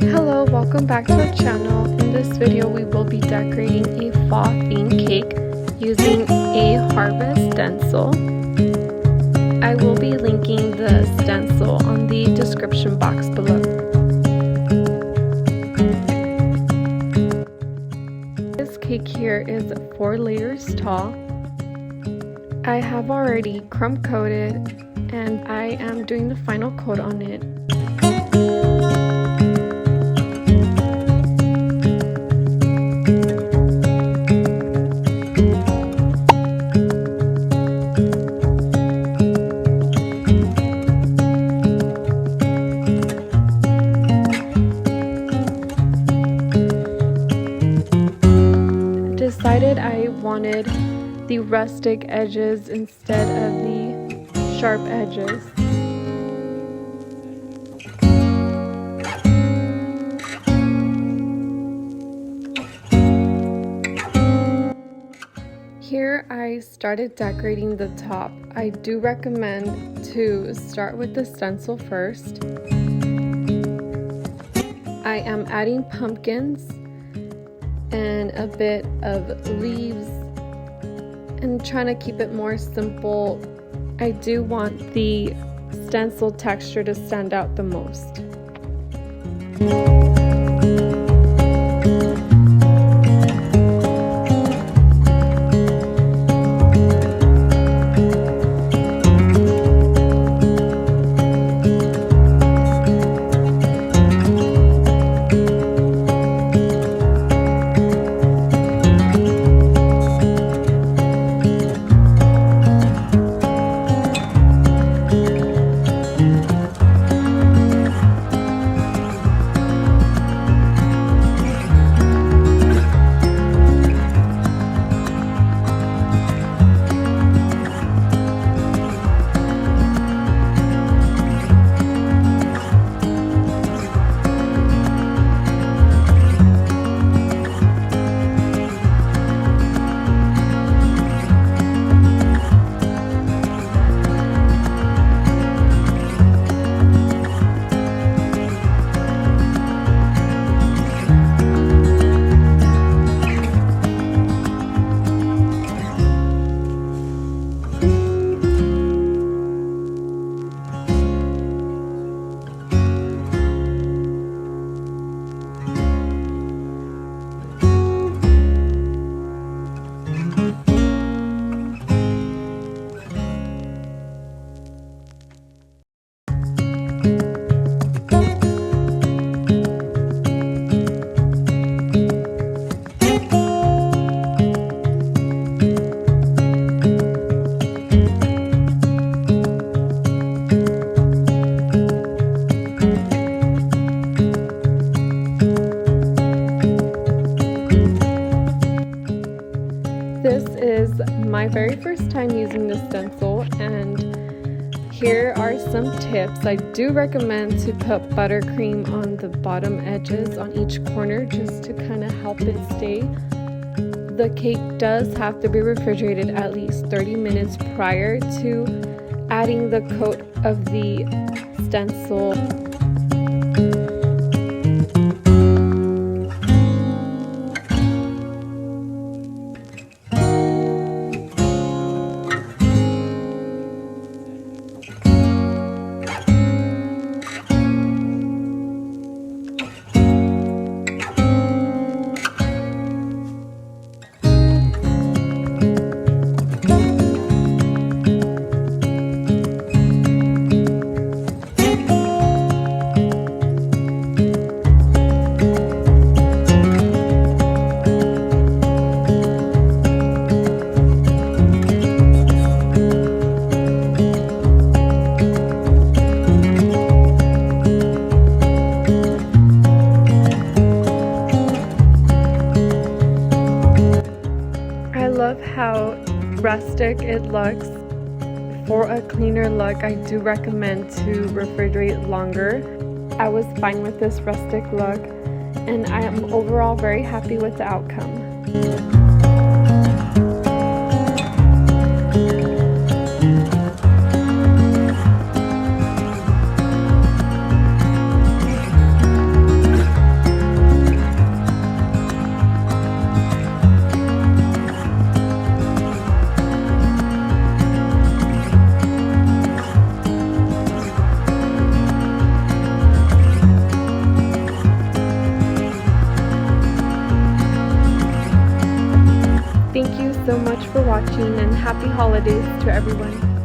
Hello, welcome back to our channel. In this video we will be decorating a fall theme cake using a Harvest Stencil. I will be linking the stencil on the description box below. This cake here is 4 layers tall. I have already crumb coated and I am doing the final coat on it. Decided I wanted the rustic edges instead of the sharp edges. Here I started decorating the top. I do recommend to start with the stencil first. I am adding pumpkins and a bit of leaves and trying to keep it more simple. I do want the stencil texture to stand out the most. This is my very first time using this stencil, and here are some tips. I do recommend to put buttercream on the bottom edges on each corner just to kind of help it stay. The cake does have to be refrigerated at least 30 minutes prior to adding the coat of the stencil. How rustic it looks. For a cleaner look, I do recommend to refrigerate longer. I was fine with this rustic look, and I am overall very happy with the outcome. Thank you so much for watching, and happy holidays to everyone.